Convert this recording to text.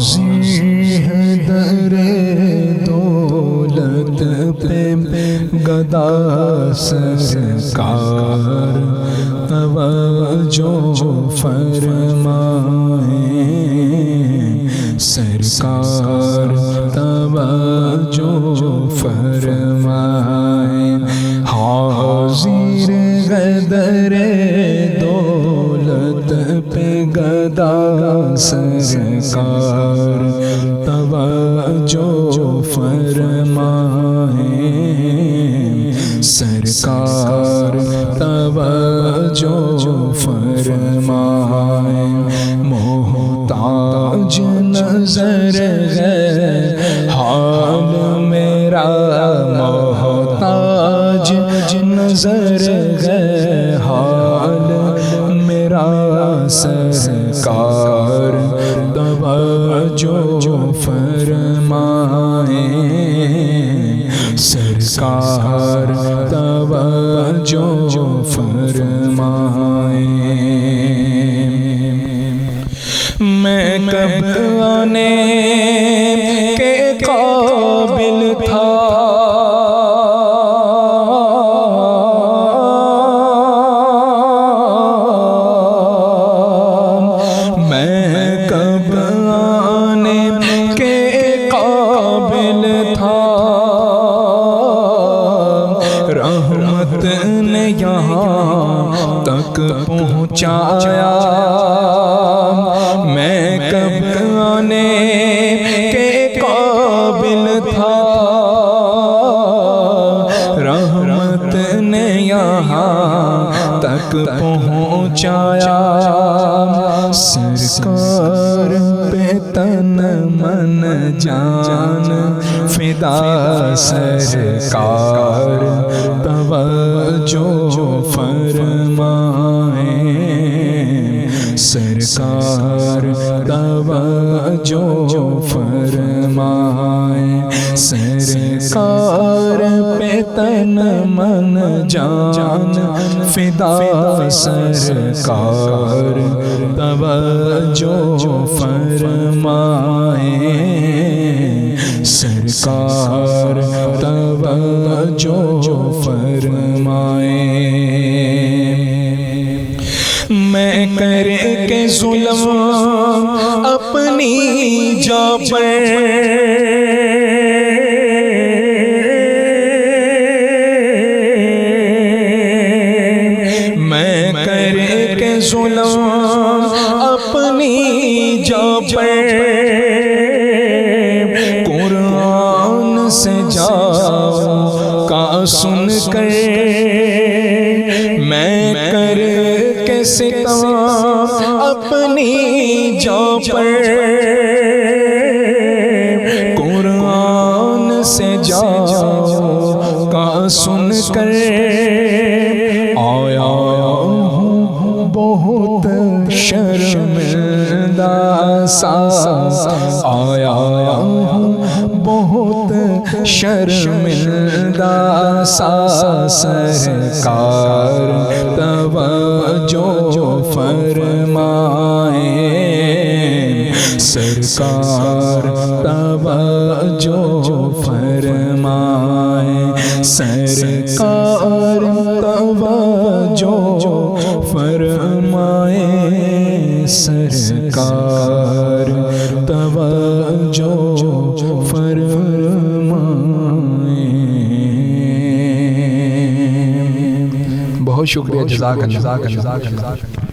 حاضر ہے در دولت پہ گدا سرکار، توجہ فرمائیں سرکار، توجہ فرمائیں۔ حاضر ہے در دولت پہ گدا سرکار، توجہ فرمائیں سرکار، توجہ فرمائیں۔ محتاج نظر ہے حال میرا، محتاج نظر ہے حال میرا سرکار، توجہ فرمائیں سرکار، توجہ فرمائیں۔ میں کب آنے کے قابل تھا، میں کب آنے کے قابل تھا، رحمت نے یہاں تک پہنچایا۔ میں کب آنے کے قابل تھا، رحمت نے یہاں تک پہنچایا۔ سرکار پہ تن من جان فدا سرکار، توجہ فرمائیں سرکار، توجہ فرمائیں سرکار پہ تن من جان فدا سرکار، توجہ فرمائیں سرکار، توجہ فرمائیں۔ میں کر کے ظلم اپنی جاں پر، میں کر کے ظلم اپنی جاں پر، قرآن سے جاؤں کا سن کر، میں کر کے ستم اپنی جاں پر، قرآن سے جاؤں کا سن کر، آیا ہوں بہت شرمندہ سا، آیا ہوں بہت شرمندہ سا سرکار، توجہ فرمائیں سرکار، توجہ فرمائیں سرکار، توجہ فرمائیں سرکار، توجہ فرمائیں۔ بہت شکریہ، جزاک اللہ۔